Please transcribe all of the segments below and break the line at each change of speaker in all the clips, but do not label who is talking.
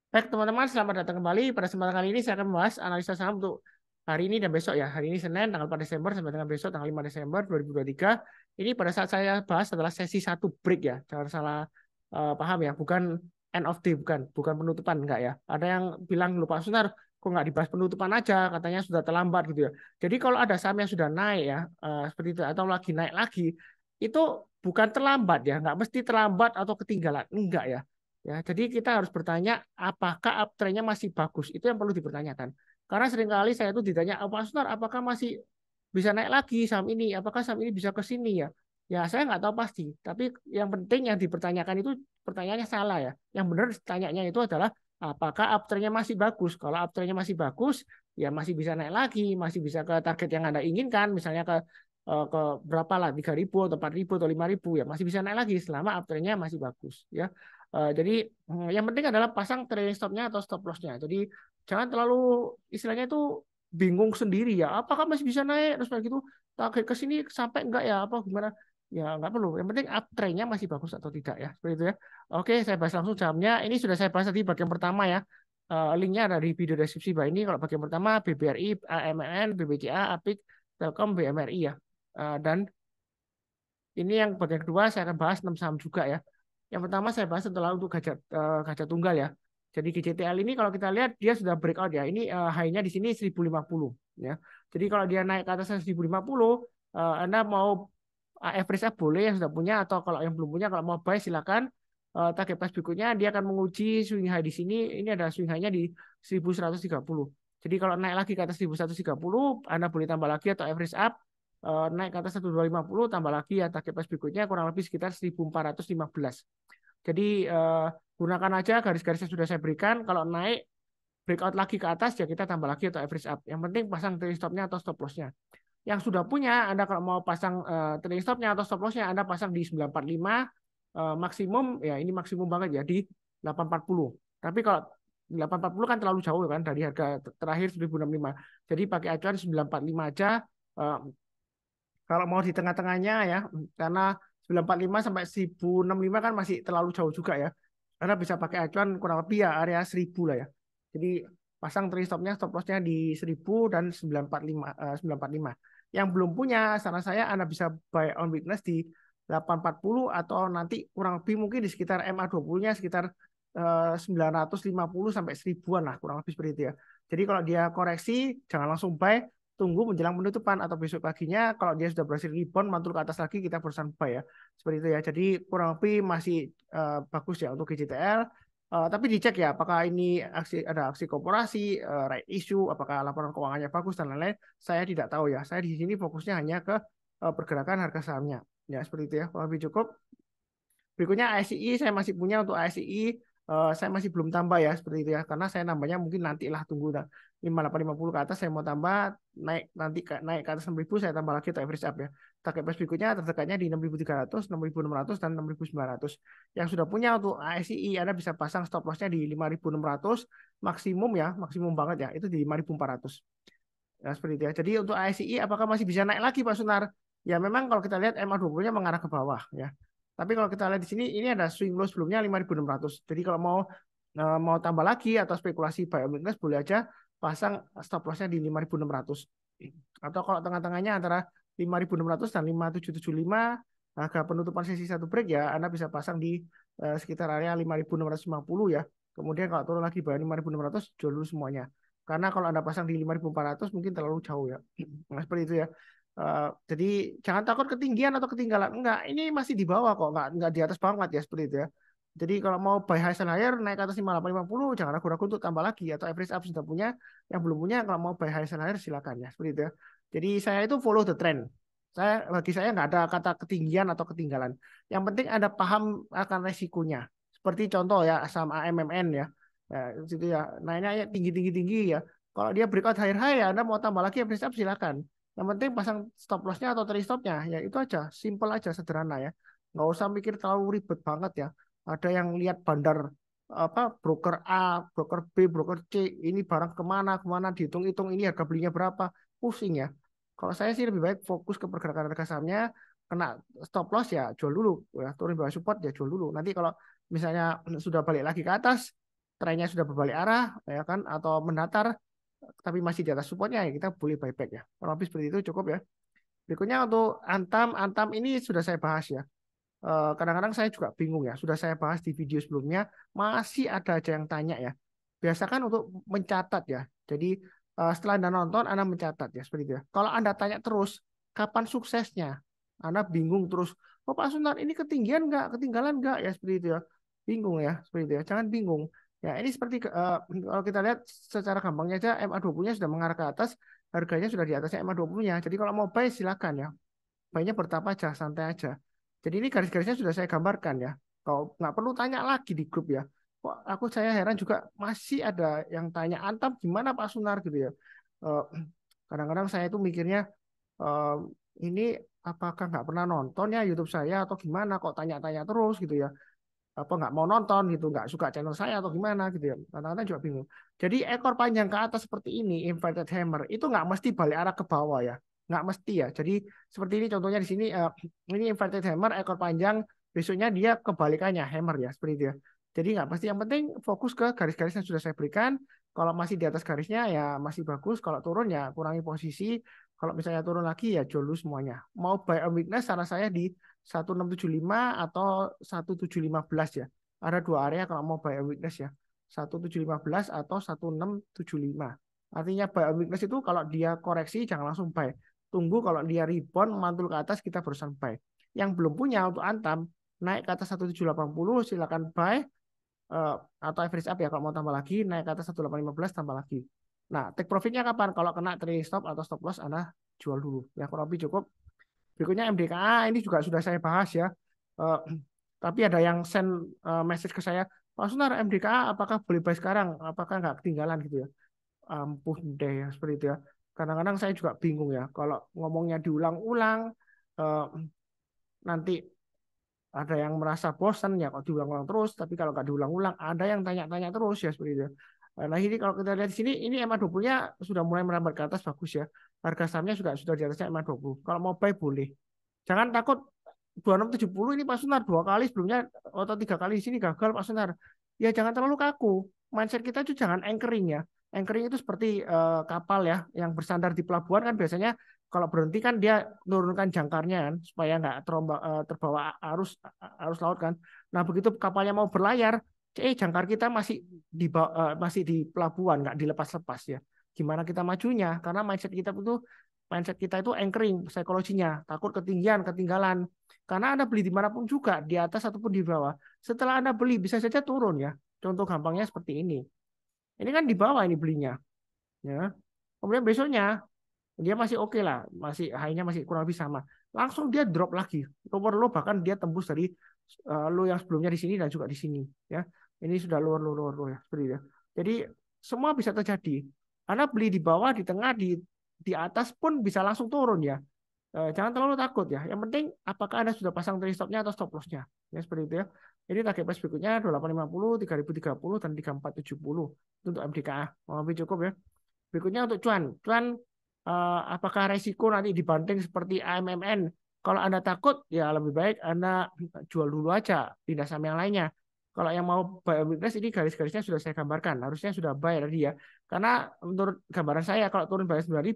Baik teman-teman, selamat datang kembali. Pada kesempatan kali ini saya akan membahas analisa saham untuk hari ini dan besok ya. Hari ini Senin tanggal 4 Desember sampai dengan besok tanggal 5 Desember 2023. Ini pada saat saya bahas adalah sesi satu break ya. Jangan salah paham ya, bukan end of day, bukan penutupan enggak ya. Ada yang bilang lupa Sunar, kok nggak dibahas penutupan aja, katanya sudah terlambat gitu ya. Jadi kalau ada saham yang sudah naik ya, seperti itu atau lagi naik lagi, itu bukan terlambat ya, nggak mesti terlambat atau ketinggalan, enggak ya. Ya, jadi kita harus bertanya apakah uptrendnya masih bagus. Itu yang perlu dipertanyakan. Karena seringkali saya itu ditanya, Pak Sunar, apakah masih bisa naik lagi saham ini? Apakah saham ini bisa ke sini ya? Ya, saya nggak tahu pasti. Tapi yang penting yang dipertanyakan itu pertanyaannya salah ya. Yang benar tanyanya itu adalah apakah uptrendnya masih bagus? Kalau uptrendnya masih bagus, ya masih bisa naik lagi, masih bisa ke target yang Anda inginkan, misalnya ke berapa lah, 3.000 atau 4.000 atau 5.000 ya masih bisa naik lagi selama uptrendnya masih bagus ya. Jadi yang penting adalah pasang trailing stopnya atau stop lossnya. Jadi jangan terlalu istilahnya itu bingung sendiri ya. Apakah masih bisa naik terus kayak gitu target ke sini sampai enggak ya apa gimana? Ya enggak perlu. Yang penting uptrendnya masih bagus atau tidak ya. Seperti itu ya. Oke, saya bahas langsung jamnya. Ini sudah saya bahas tadi bagian pertama ya. Linknya ada di video deskripsi bawah ini. Kalau bagian pertama BBRI, AMN, BBCA, APIK, Telkom, BMRI ya. Dan ini yang bagian kedua saya akan bahas 6 saham juga ya. Yang pertama saya bahas setelah untuk gajah tunggal ya. Jadi GCTL ini kalau kita lihat dia sudah breakout ya. Ini high-nya di sini 1050 ya. Jadi kalau dia naik ke atas 1050, Anda mau average up boleh yang sudah punya atau kalau yang belum punya kalau mau buy silakan. Target price berikutnya dia akan menguji swing high di sini. Ini ada swing high-nya di 1130. Jadi kalau naik lagi ke atas 1130, Anda boleh tambah lagi atau average up naik ke atas 1250 tambah lagi ya target price berikutnya kurang lebih sekitar 1415. Jadi gunakan aja garis-garis yang sudah saya berikan. Kalau naik breakout lagi ke atas ya kita tambah lagi atau average up. Yang penting pasang trailing stopnya atau stop lossnya. Yang sudah punya Anda kalau mau pasang trailing stopnya atau stop lossnya Anda pasang di 945 maksimum ya ini maksimum banget ya di 840. Tapi kalau 840 kan terlalu jauh kan dari harga terakhir 1065. Jadi pakai acuan 945 aja. Eh, Kalau mau di tengah-tengahnya ya, karena 945 sampai 1065 kan masih terlalu jauh juga ya. Karena bisa pakai acuan kurang lebih ya area 1000 lah ya. Jadi pasang trade stopnya, stop lossnya di 1000 dan 945, 945. Yang belum punya, saran saya Anda bisa buy on weakness di 840 atau nanti kurang lebih mungkin di sekitar MA20-nya sekitar 950 sampai 1000-an lah kurang lebih seperti itu ya. Jadi kalau dia koreksi jangan langsung buy, tunggu menjelang penutupan atau besok paginya kalau dia sudah berhasil rebound mantul ke atas lagi kita berusaha buy ya seperti itu ya. Jadi kurang lebih masih bagus ya untuk GCTL. Tapi dicek ya apakah ini ada aksi korporasi, right issue, apakah laporan keuangannya bagus dan lain-lain. Saya tidak tahu ya. Saya di sini fokusnya hanya ke pergerakan harga sahamnya. Ya seperti itu ya. Kurang lebih cukup. Berikutnya ASI saya masih punya untuk ASI saya masih belum tambah ya seperti itu ya karena saya nambahnya mungkin nantilah tunggu 5850 ke atas saya mau tambah naik nanti naik ke atas 6000 saya tambah lagi atau average up ya. Target price berikutnya terdekatnya di 6300, 6600 dan 6900. Yang sudah punya untuk ASI Anda bisa pasang stop lossnya di 5600 maksimum ya, maksimum banget ya itu di 5400. Ya, seperti itu ya. Jadi untuk ASI apakah masih bisa naik lagi Pak Sunar? Ya memang kalau kita lihat MA20-nya mengarah ke bawah ya. Tapi kalau kita lihat di sini ini ada swing low sebelumnya 5600. Jadi kalau mau tambah lagi atau spekulasi buy on weakness boleh aja pasang stop loss-nya di 5600. Atau kalau tengah-tengahnya antara 5600 dan 5775 harga penutupan sesi satu break ya Anda bisa pasang di sekitar area 5650 ya. Kemudian kalau turun lagi bayar 5600 jual dulu semuanya. Karena kalau Anda pasang di 5400 mungkin terlalu jauh ya. Nah, seperti itu ya. Jadi jangan takut ketinggian atau ketinggalan. Enggak, ini masih di bawah kok, enggak di atas banget ya seperti itu ya. Jadi kalau mau buy high sell higher naik ke atas 5850 jangan ragu-ragu untuk tambah lagi atau average up sudah punya, yang belum punya kalau mau buy high sell higher silakan ya seperti itu ya. Jadi saya itu follow the trend. Bagi saya nggak ada kata ketinggian atau ketinggalan. Yang penting ada paham akan resikonya. Seperti contoh ya saham AMMN ya. Ya, itu ya. Naiknya ya tinggi ya. Kalau dia breakout higher high ya Anda mau tambah lagi average up silakan. Yang penting pasang stop lossnya atau trade stopnya ya itu aja, simple aja, sederhana ya. Nggak usah mikir terlalu ribet banget ya. Ada yang lihat bandar apa broker A, broker B, broker C, ini barang kemana kemana dihitung-hitung ini harga belinya berapa, pusing ya. Kalau saya sih lebih baik fokus ke pergerakan harga sahamnya, kena stop loss ya jual dulu, ya turun bawah support ya jual dulu. Nanti kalau misalnya sudah balik lagi ke atas, trennya sudah berbalik arah ya kan atau mendatar tapi masih di atas supportnya ya kita boleh buyback ya. Kurang lebih seperti itu cukup ya. Berikutnya untuk Antam ini sudah saya bahas ya. Kadang-kadang saya juga bingung ya. Sudah saya bahas di video sebelumnya, masih ada aja yang tanya ya. Biasakan untuk mencatat ya. Jadi setelah Anda nonton, Anda mencatat ya seperti itu ya. Kalau Anda tanya terus, kapan suksesnya? Anda bingung terus. Oh Pak Sunar, ini ketinggian nggak? Ketinggalan nggak? Ya seperti itu ya. Bingung ya, seperti itu ya. Jangan bingung. Ya ini seperti kalau kita lihat secara gampangnya aja MA20-nya sudah mengarah ke atas, harganya sudah di atasnya MA20-nya. Jadi kalau mau buy silakan ya. Buy-nya bertapa aja, santai aja. Jadi ini garis-garisnya sudah saya gambarkan ya. Kau nggak perlu tanya lagi di grup ya. Kok saya heran juga masih ada yang tanya Antam gimana Pak Sunar gitu ya. Eh, Kadang-kadang saya itu mikirnya eh, ini apakah nggak pernah nonton ya YouTube saya atau gimana kok tanya-tanya terus gitu ya. Apa nggak mau nonton gitu, nggak suka channel saya atau gimana gitu ya. Kadang-kadang juga bingung. Jadi ekor panjang ke atas seperti ini, inverted hammer, itu nggak mesti balik arah ke bawah ya. Nggak mesti ya. Jadi seperti ini contohnya di sini, ini inverted hammer, ekor panjang, besoknya dia kebalikannya, hammer ya, seperti itu ya. Jadi nggak pasti, yang penting fokus ke garis-garis yang sudah saya berikan. Kalau masih di atas garisnya ya masih bagus, kalau turun ya kurangi posisi. Kalau misalnya turun lagi ya jual dulu semuanya. Mau buy on weakness, saran saya di 1675 atau 1715 ya. Ada dua area kalau mau buy on weakness ya. 1715 atau 1675. Artinya buy on weakness itu kalau dia koreksi jangan langsung buy. Tunggu kalau dia rebound mantul ke atas kita barusan buy. Yang belum punya untuk Antam naik ke atas 1780 silakan buy, atau average up ya kalau mau tambah lagi, naik ke atas 1815 tambah lagi. Nah, take profitnya kapan? Kalau kena trailing stop atau stop loss Anda jual dulu. Ya kurang lebih cukup. Berikutnya MDKA ini juga sudah saya bahas ya. Eh, tapi ada yang send message ke saya, Pak Sunar, MDKA apakah boleh buy sekarang? Apakah nggak ketinggalan gitu ya? Ampun deh ya seperti itu ya. Kadang-kadang saya juga bingung ya. Kalau ngomongnya diulang-ulang, eh, nanti ada yang merasa bosan ya kalau diulang-ulang terus. Tapi kalau nggak diulang-ulang, ada yang tanya-tanya terus ya seperti itu. Nah ini kalau kita lihat di sini, ini MA20-nya sudah mulai merambat ke atas bagus ya. Harga sahamnya sudah di atasnya MA20. Kalau mau buy boleh. Jangan takut 2670 ini Pak Sunar dua kali sebelumnya atau tiga kali di sini gagal Pak Sunar. Ya jangan terlalu kaku. Mindset kita itu jangan anchoring ya. Anchoring itu seperti kapal ya yang bersandar di pelabuhan kan biasanya kalau berhenti kan dia menurunkan jangkarnya kan supaya nggak terbawa arus laut kan. Nah begitu kapalnya mau berlayar, jangkar kita masih di pelabuhan nggak dilepas-lepas ya. Gimana kita majunya? Karena mindset kita itu anchoring psikologinya, takut ketinggian, ketinggalan. Karena Anda beli dimanapun juga, di atas ataupun di bawah. Setelah Anda beli, bisa saja turun ya. Contoh gampangnya seperti ini. Ini kan di bawah ini belinya. Ya. Kemudian besoknya, dia masih oke lah. Masih high-nya masih kurang lebih sama. Langsung dia drop lagi. Lower low bahkan dia tembus dari low yang sebelumnya di sini dan juga di sini. Ya. Ini sudah lower low ya. Seperti itu. Jadi semua bisa terjadi. Anda beli di bawah, di tengah, di atas pun bisa langsung turun ya. Jangan terlalu takut ya. Yang penting apakah Anda sudah pasang trailing stop-nya atau stop loss-nya. Ya seperti itu ya. Ini target price berikutnya 2850, 3030 dan 3470 untuk MDKA. Lebih cukup ya. Berikutnya untuk cuan. Cuan apakah resiko nanti dibanting seperti AMMN? Kalau Anda takut ya lebih baik Anda jual dulu aja, pindah saham yang lainnya. Kalau yang mau buy weakness ini garis-garisnya sudah saya gambarkan. Harusnya sudah buy tadi ya. Karena menurut gambaran saya kalau turun bawah 9.000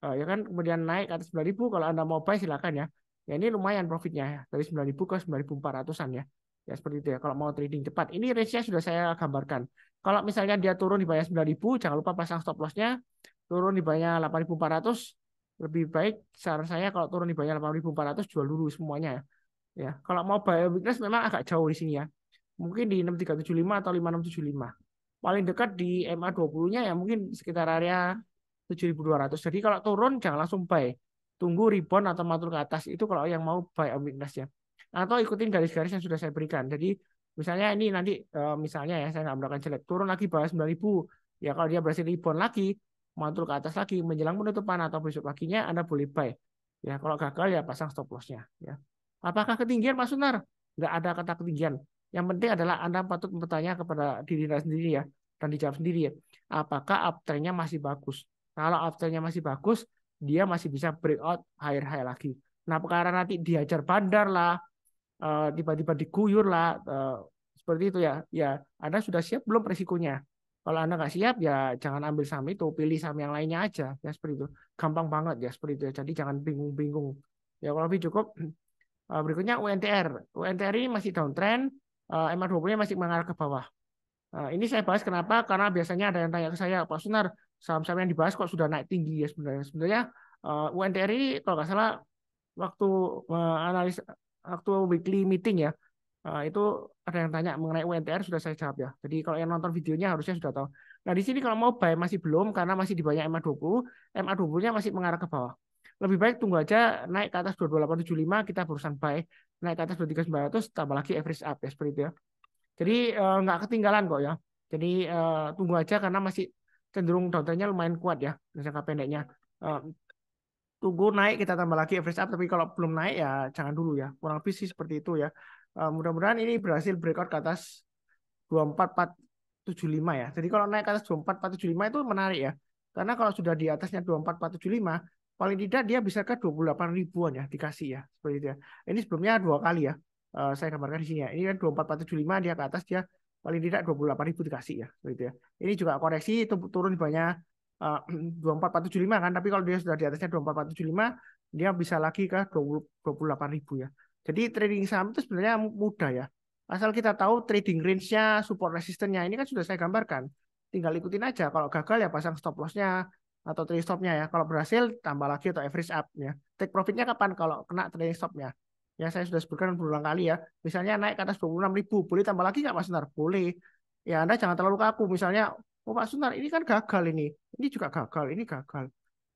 ya kan kemudian naik ke atas 9.000 kalau Anda mau buy silakan ya. Ya ini lumayan profitnya ya dari 9.000 ke 9.400-an ya. Ya seperti itu ya kalau mau trading cepat. Ini range-nya sudah saya gambarkan. Kalau misalnya dia turun di bawah 9.000 jangan lupa pasang stop loss-nya. Turun di bawahnya 8.400 lebih baik saran saya kalau turun di bawahnya 8.400 jual dulu semuanya ya. Ya, kalau mau buy weakness memang agak jauh di sini ya. Mungkin di 6375 atau 5675. Paling dekat di MA20-nya ya mungkin sekitar area 7.200. Jadi kalau turun jangan langsung buy. Tunggu rebound atau mantul ke atas. Itu kalau yang mau buy on weakness ya. Atau ikutin garis-garis yang sudah saya berikan. Jadi misalnya ini nanti misalnya ya saya nggak melakukan jelek. Turun lagi bawah 9.000. Ya kalau dia berhasil rebound lagi, mantul ke atas lagi, menjelang penutupan atau besok paginya Anda boleh buy. Ya kalau gagal ya pasang stop loss-nya. Ya. Apakah ketinggian Pak Sunar? Nggak ada kata ketinggian. Yang penting adalah Anda patut bertanya kepada diri Anda sendiri ya. Dan dijawab sendiri ya. Apakah uptrend-nya masih bagus? Kalau uptrend-nya masih bagus, dia masih bisa breakout higher high lagi. Nah, perkara nanti dihajar bandar lah, tiba-tiba diguyur lah, Seperti itu ya. Ya, Anda sudah siap belum resikonya? Kalau Anda nggak siap, ya jangan ambil saham itu, pilih saham yang lainnya aja. Ya seperti itu. Gampang banget ya seperti itu ya. Jadi jangan bingung-bingung. Ya kalau lebih cukup. Berikutnya UNTR. UNTR ini masih downtrend, MA20-nya masih mengarah ke bawah. Ini saya bahas kenapa? Karena biasanya ada yang tanya ke saya, Pak Sunar, saham-saham yang dibahas kok sudah naik tinggi ya sebenarnya. Sebenarnya UNTR ini kalau nggak salah waktu analis waktu weekly meeting ya, itu ada yang tanya mengenai UNTR sudah saya jawab ya. Jadi kalau yang nonton videonya harusnya sudah tahu. Nah di sini kalau mau buy masih belum karena masih di banyak MA20, MA20-nya masih mengarah ke bawah. Lebih baik tunggu aja naik ke atas 22875 kita berusaha buy, naik ke atas 23900 tambah lagi average up ya seperti itu ya. Jadi nggak ketinggalan kok ya. Jadi tunggu aja karena masih cenderung downtrendnya lumayan kuat ya jangka pendeknya. Eh, Tunggu naik kita tambah lagi average up, tapi kalau belum naik ya jangan dulu ya. Kurang lebih sih seperti itu ya. Mudah-mudahan ini berhasil breakout ke atas 24475 ya. Jadi kalau naik ke atas 24475 itu menarik ya. Karena kalau sudah di atasnya 24475 paling tidak dia bisa ke 28 ribuan ya dikasih ya. Seperti itu ya. Ini sebelumnya dua kali ya. Saya gambarkan di sini ya. Ini kan 24475 dia ke atas dia paling tidak 28 ribu dikasih ya. Seperti itu ya. Ini juga koreksi itu turun di banyak 24475 kan, tapi kalau dia sudah di atasnya 24475 dia bisa lagi ke 28 ribu ya. Jadi trading saham itu sebenarnya mudah ya. Asal kita tahu trading range-nya, support resistennya, ini kan sudah saya gambarkan. Tinggal ikutin aja. Kalau gagal ya pasang stop loss-nya atau trading stop-nya ya. Kalau berhasil tambah lagi atau average up ya. Take profit-nya kapan? Kalau kena trading stop-nya. Ya saya sudah sebutkan berulang kali ya. Misalnya naik ke atas 26 ribu, boleh tambah lagi nggak Mas Sunar? Boleh. Ya Anda jangan terlalu kaku. Misalnya, oh Pak Sunar ini kan gagal ini juga gagal, ini gagal.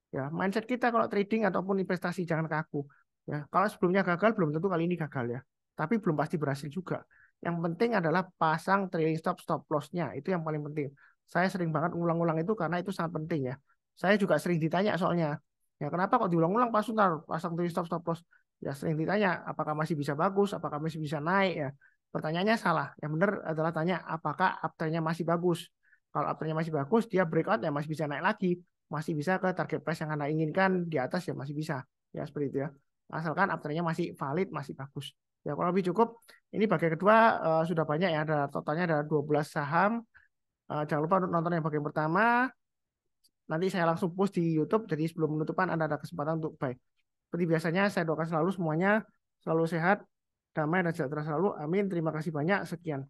Ya mindset kita kalau trading ataupun investasi jangan kaku. Ya kalau sebelumnya gagal belum tentu kali ini gagal ya. Tapi belum pasti berhasil juga. Yang penting adalah pasang trailing stop loss-nya. Itu yang paling penting. Saya sering banget ulang-ulang itu karena itu sangat penting ya. Saya juga sering ditanya soalnya. Ya kenapa kok diulang-ulang Pak Sunar pasang trailing stop loss? Ya sering ditanya apakah masih bisa bagus, apakah masih bisa naik ya. Pertanyaannya salah. Yang benar adalah tanya apakah uptrend-nya masih bagus. Kalau uptrend-nya masih bagus, dia breakout ya masih bisa naik lagi, masih bisa ke target price yang Anda inginkan di atas ya masih bisa. Ya seperti itu ya. Asalkan uptrend-nya masih valid, masih bagus. Ya kalau lebih cukup. Ini bagian kedua sudah banyak ya, ada totalnya ada 12 saham. Jangan lupa untuk nonton yang bagian pertama. Nanti saya langsung post di YouTube, jadi sebelum penutupan Anda ada kesempatan untuk buy. Seperti biasanya saya doakan selalu semuanya selalu sehat, damai dan sejahtera selalu. Amin. Terima kasih banyak. Sekian.